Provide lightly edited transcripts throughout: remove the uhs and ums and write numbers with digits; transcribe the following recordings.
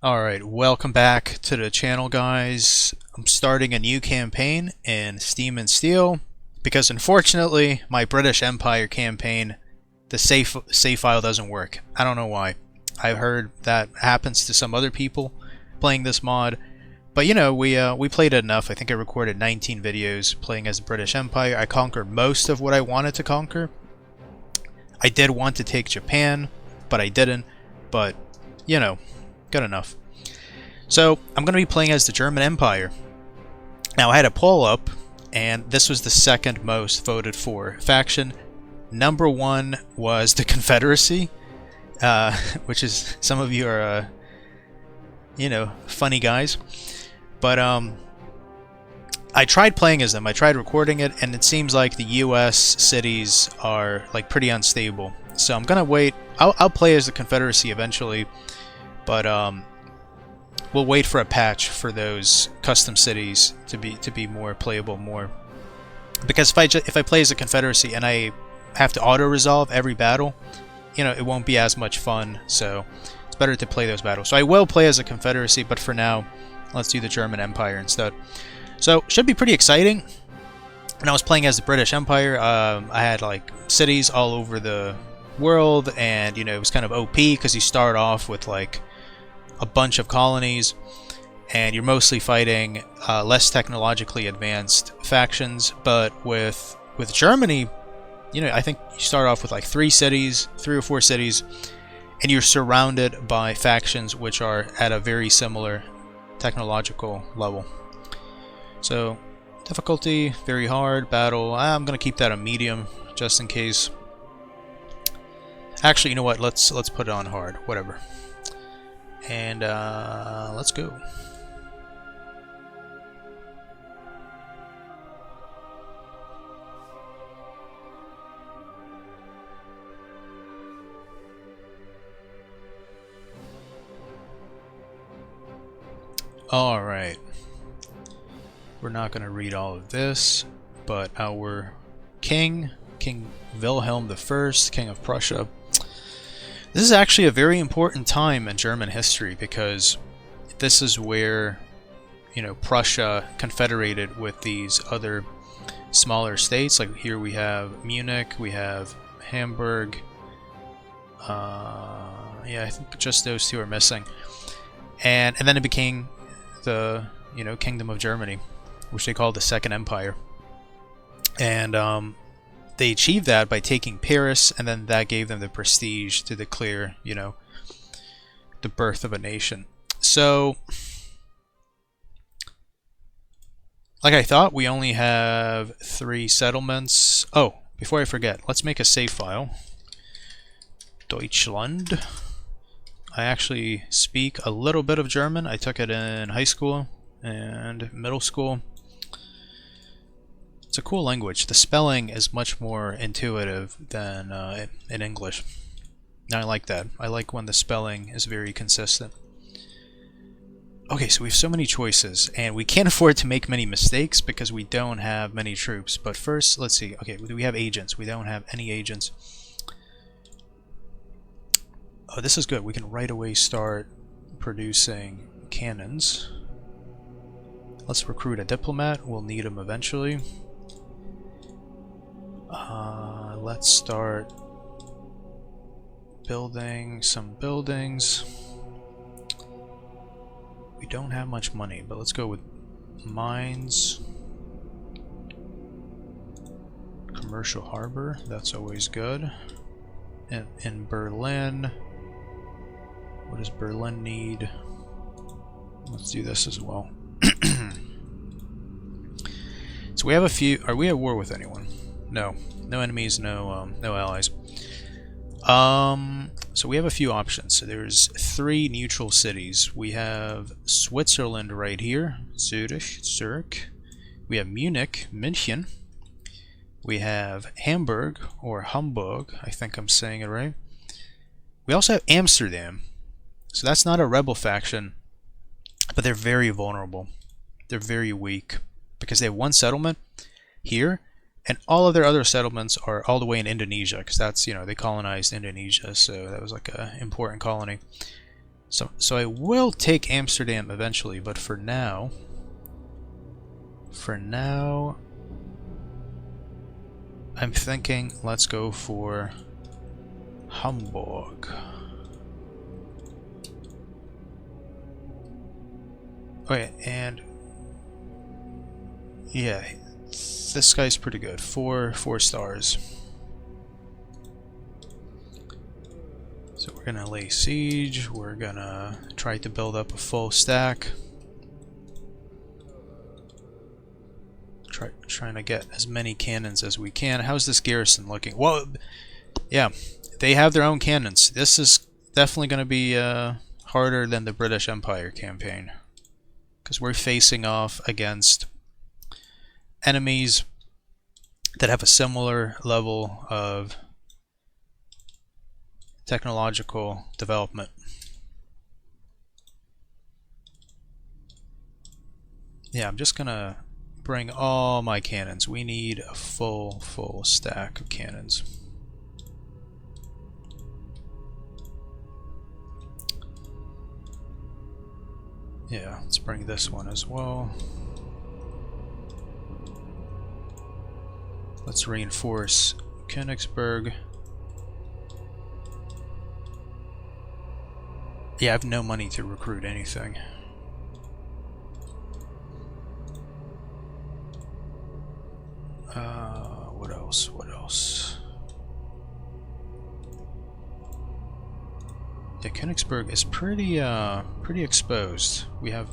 Alright, welcome back to the channel, guys. I'm starting a new campaign in Steam and Steel because unfortunately my British Empire campaign, the save file doesn't work. I don't know why. I've heard that happens to some other people playing this mod, but you know, we played it enough. I think I recorded 19 videos playing as the British Empire. I conquered most of what I wanted to conquer. I did want to take Japan, but I didn't. But you know, good enough. So I'm going to be playing as the German Empire. Now I had a poll up, and this was the second most voted for faction. Number one was the Confederacy, which is, some of you are, you know, funny guys. But I tried playing as them. I tried recording it, and it seems like the U.S. cities are like pretty unstable. So I'm gonna wait. I'll play as the Confederacy eventually, but we'll wait for a patch for those custom cities to be more playable, because if I play as a Confederacy and I have to auto resolve every battle, you know, it won't be as much fun. So it's better to play those battles. So I will play as a Confederacy, but for now, let's do the German Empire instead. So should be pretty exciting. When I was playing as the British Empire, I had like cities all over the world, and you know, it was kind of OP because you start off with like a bunch of colonies, and you're mostly fighting less technologically advanced factions. But with Germany, you know, I think you start off with like 3 or 4 cities, and you're surrounded by factions which are at a very similar technological level. So difficulty very hard. Battle, I'm gonna keep that a medium just in case. Actually, you know what, let's put it on hard, whatever. And let's go. Alright. We're not going to read all of this, but our King Wilhelm I, King of Prussia. This is actually a very important time in German history, because this is where, you know, Prussia confederated with these other smaller states. Like here we have Munich, we have Hamburg. Yeah, I think just those two are missing. And then it became the, you know, Kingdom of Germany, which they call the Second Empire. And they achieved that by taking Paris, and then that gave them the prestige to declare, you know, the birth of a nation. So, like I thought, we only have 3 settlements. Oh, before I forget, let's make a save file. Deutschland. I actually speak a little bit of German. I took it in high school and middle school. It's a cool language. The spelling is much more intuitive than in English. And I like that. I like when the spelling is very consistent. Okay, so we have so many choices, and we can't afford to make many mistakes because we don't have many troops. But first, let's see. Okay, do we have agents? We don't have any agents. Oh, this is good. We can right away start producing cannons. Let's recruit a diplomat. We'll need him eventually. Let's start building some buildings. We don't have much money, but let's go with mines. Commercial harbor, that's always good. In Berlin, what does Berlin need? Let's do this as well. So we have a few. Are we at war with anyone? No. No enemies, no allies. So we have a few options. So there's 3 neutral cities. We have Switzerland right here, Zurich. We have Munich, München. We have Hamburg, or Hamburg, I think I'm saying it right. We also have Amsterdam. So that's not a rebel faction, but they're very vulnerable. They're very weak, because they have 1 settlement here, and all of their other settlements are all the way in Indonesia, because that's, you know, they colonized Indonesia, so that was like an important colony. So I will take Amsterdam eventually, but for now, I'm thinking let's go for Hamburg. Okay, and yeah, this guy's pretty good. Four stars. So we're gonna lay siege. We're gonna try to build up a full stack. Trying to get as many cannons as we can. How's this garrison looking? Well, yeah, they have their own cannons. This is definitely going to be harder than the British Empire campaign, because we're facing off against enemies that have a similar level of technological development. Yeah, I'm just gonna bring all my cannons. We need a full stack of cannons. Yeah, let's bring this one as well. Let's reinforce Königsberg. Yeah, I have no money to recruit anything. What else? Yeah, Königsberg is pretty exposed. We have...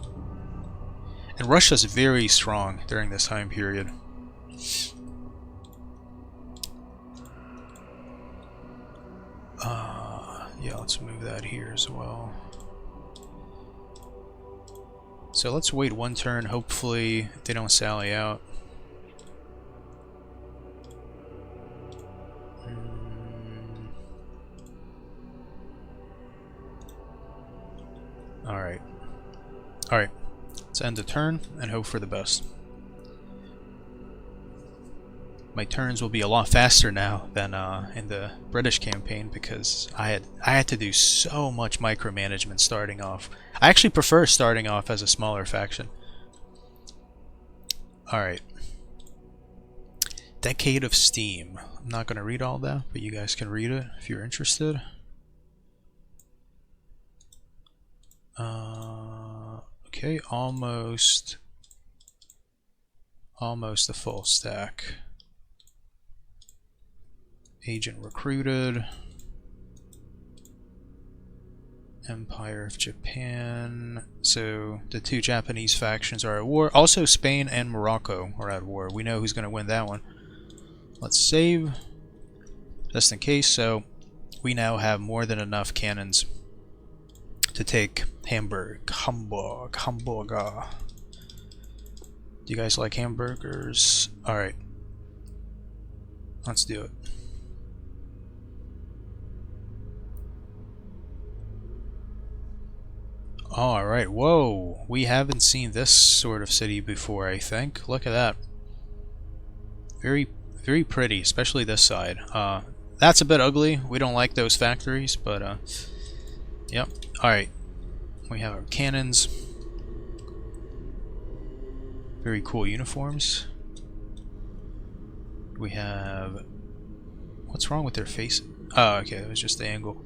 And Russia's very strong during this time period. Yeah, let's move that here as well. So let's wait one turn, hopefully they don't sally out. Alright, let's end the turn and hope for the best. My turns will be a lot faster now than in the British campaign, because I had to do so much micromanagement starting off. I actually prefer starting off as a smaller faction. Alright. Decade of Steam. I'm not going to read all that, but you guys can read it if you're interested. Okay, almost a full stack. Agent recruited. Empire of Japan. So the two Japanese factions are at war. Also Spain and Morocco are at war. We know who's going to win that one. Let's save just in case. So we now have more than enough cannons to take Hamburg. Hamburger. Do you guys like hamburgers? Alright. Let's do it. Alright, whoa. We haven't seen this sort of city before, I think. Look at that. Very pretty, especially this side. That's a bit ugly. We don't like those factories, but yep. Alright. We have our cannons. Very cool uniforms. We have... What's wrong with their face? Oh, okay, it was just the angle.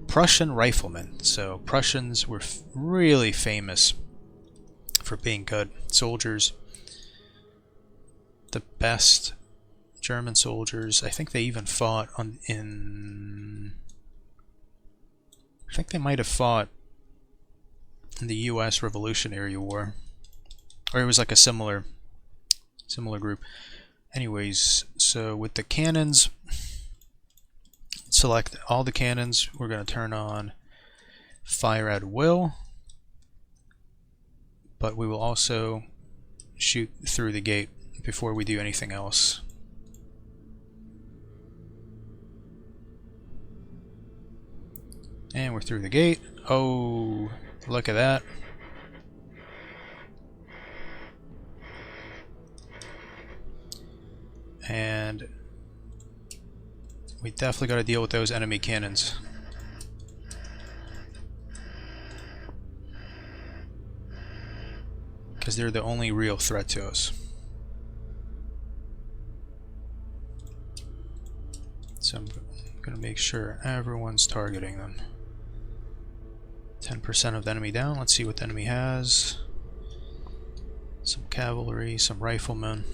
Prussian riflemen. So Prussians were really famous for being good soldiers. The best German soldiers. I think they even fought I think they might have fought in the U.S. Revolutionary War, or it was like a similar group. Anyways, so with the cannons, select all the cannons. We're going to turn on fire at will, but we will also shoot through the gate before we do anything else. And we're through the gate. Oh, look at that. And we definitely got to deal with those enemy cannons. because they're the only real threat to us. So I'm gonna make sure everyone's targeting them. 10% of the enemy down. Let's see what the enemy has. Some cavalry, some riflemen.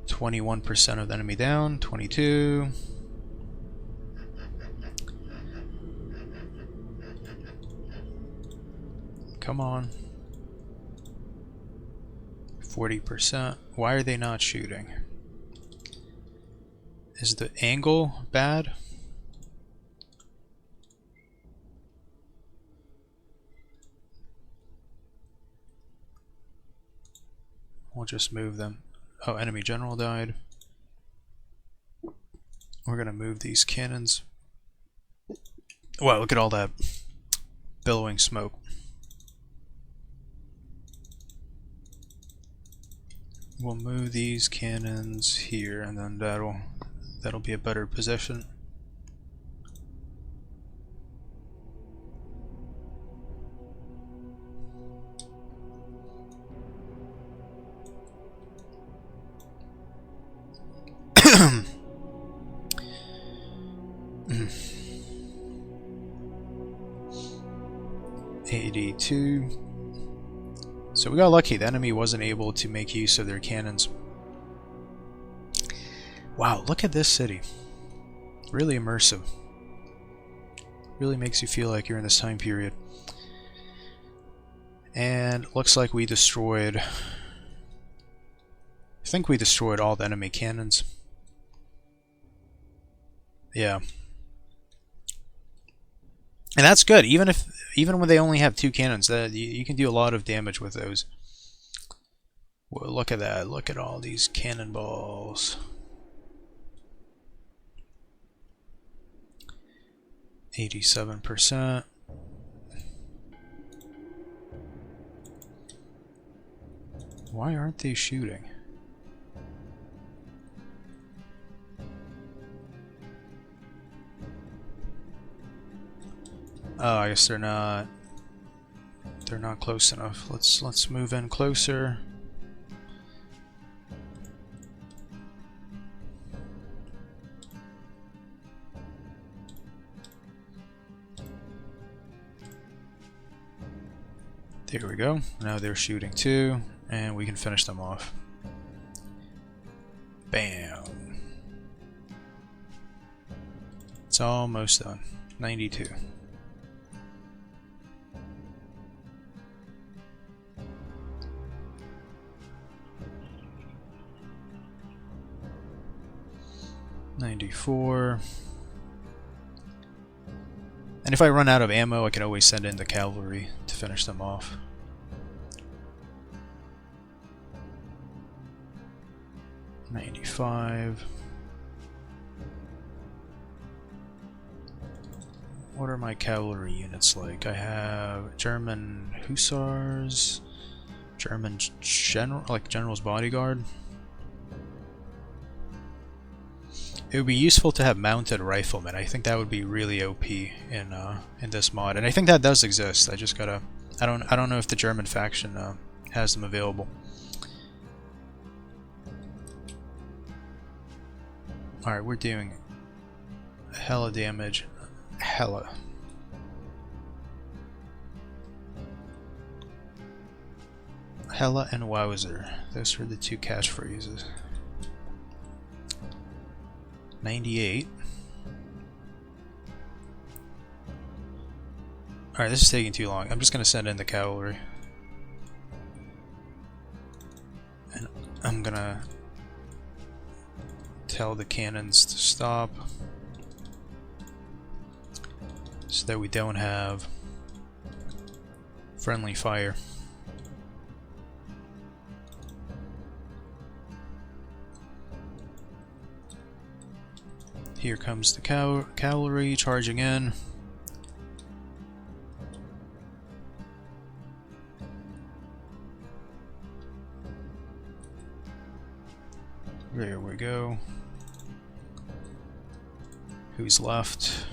21% of the enemy down. 22. Come on. 40%. Why are they not shooting? Is the angle bad? We'll just move them. Oh, enemy general died. We're gonna move these cannons. Wow, look at all that billowing smoke. We'll move these cannons here, and then that'll be a better position. $82. So we got lucky. The enemy wasn't able to make use of their cannons. Wow, look at this city. Really immersive. Really makes you feel like you're in this time period. And looks like we destroyed... I think we destroyed all the enemy cannons. Yeah. And that's good. Even when they only have 2 cannons, you can do a lot of damage with those. Well, look at that. Look at all these cannonballs. 87%. Why aren't they shooting? Oh, I guess they're not close enough. Let's move in closer. There we go. Now they're shooting too, and we can finish them off. Bam. It's almost done. 92. $94. And if I run out of ammo, I can always send in the cavalry to finish them off. $95. What are my cavalry units like? I have German hussars, German general's bodyguard. It would be useful to have mounted riflemen. I think that would be really OP in this mod, and I think that does exist. I just gotta. I don't know if the German faction has them available. All right, we're doing hella damage. Hella. Hella and Wowzer. Those are the 2 catchphrases. 98. Alright, this is taking too long. I'm just gonna send in the cavalry. And I'm gonna tell the cannons to stop so that we don't have friendly fire. Here comes the cavalry charging in. There we go. Who's left?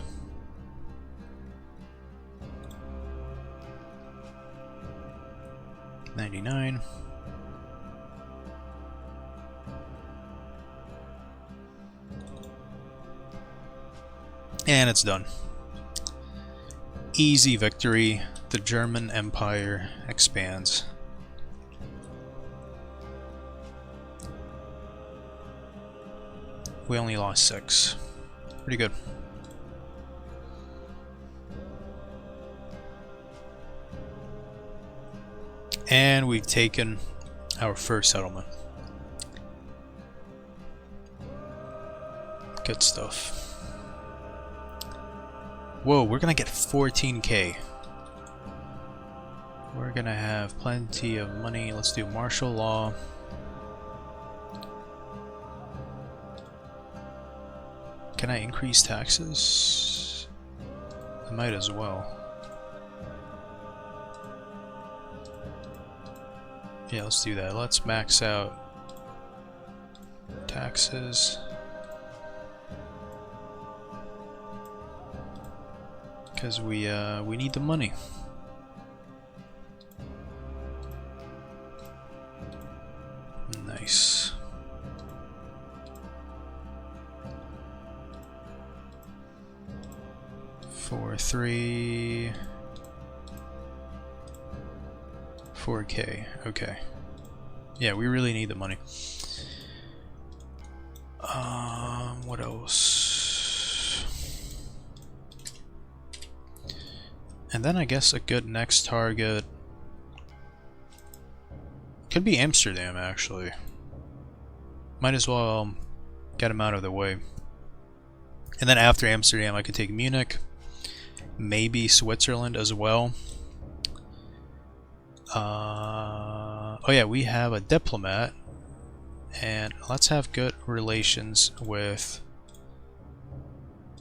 99. And it's done. Easy victory. The German Empire expands. We only lost 6. Pretty good. And we've taken our first settlement. Good stuff. Whoa, we're gonna get 14k. We're gonna have plenty of money. Let's do martial law. Can I increase taxes? I might as well. Yeah, let's do that. Let's max out taxes. Because we need the money. Nice. Four, 3, 4k. Okay. Yeah, we really need the money. What else? And then I guess a good next target could be Amsterdam, actually. Might as well get him out of the way. And then after Amsterdam, I could take Munich, maybe Switzerland as well. Oh yeah, we have a diplomat, and let's have good relations with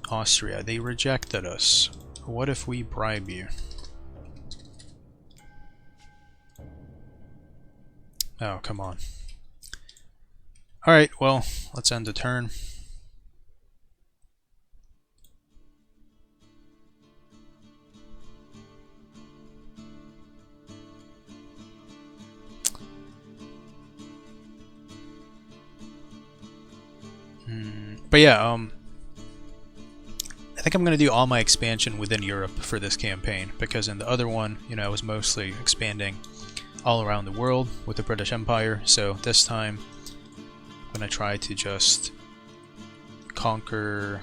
Austria. They rejected us. What if we bribe you? Oh, come on. Alright, well, let's end the turn. But yeah, I think I'm going to do all my expansion within Europe for this campaign, because in the other one, you know, I was mostly expanding all around the world with the British Empire, so this time I'm going to try to just conquer,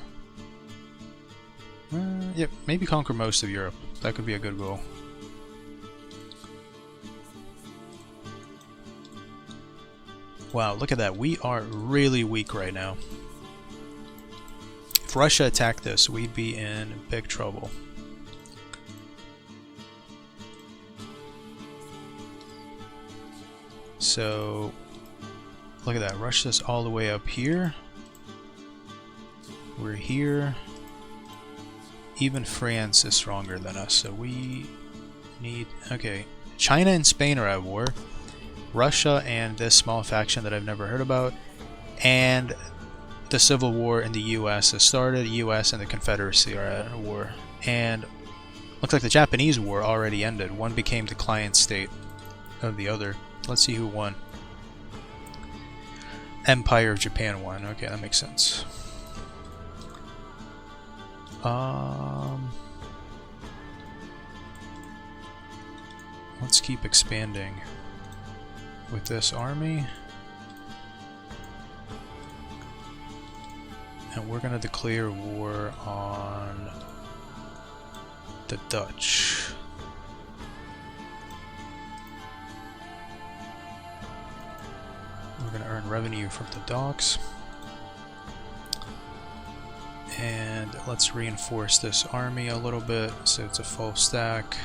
yeah, maybe conquer most of Europe. That could be a good goal. Wow, look at that. We are really weak right now. If Russia attacked us, we'd be in big trouble. So, look at that. Russia's all the way up here. We're here. Even France is stronger than us, so we need... Okay, China and Spain are at war. Russia and this small faction that I've never heard about, and the Civil War in the US has started. US and the Confederacy are at war, and looks like the Japanese War already ended. One became the client state of the other. Let's see who won. Empire of Japan won. Okay, that makes sense. Let's keep expanding with this army. And we're going to declare war on the Dutch. We're going to earn revenue from the docks. And let's reinforce this army a little bit so it's a full stack.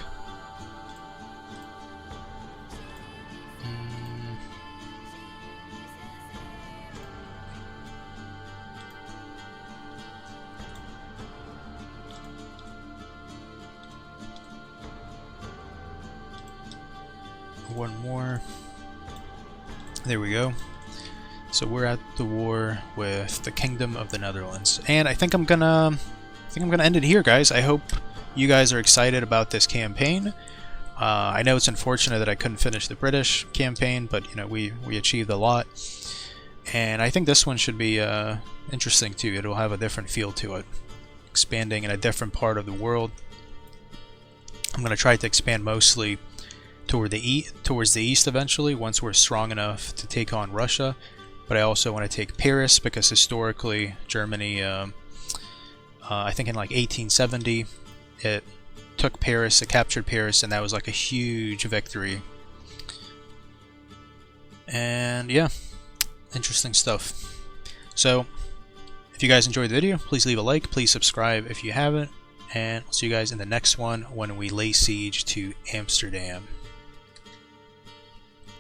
One more. There we go. So we're at the war with the Kingdom of the Netherlands, and I think I'm gonna end it here, guys. I hope you guys are excited about this campaign. I know it's unfortunate that I couldn't finish the British campaign, but you know, we achieved a lot. And I think this one should be interesting too. It'll have a different feel to it, expanding in a different part of the world. I'm going to try to expand mostly towards the east eventually, once we're strong enough to take on Russia. But I also want to take Paris, because historically Germany, I think in like 1870, it took Paris, it captured Paris, and that was like a huge victory. And yeah, interesting stuff. So if you guys enjoyed the video, please leave a like, please subscribe if you haven't, and I'll see you guys in the next one when we lay siege to Amsterdam.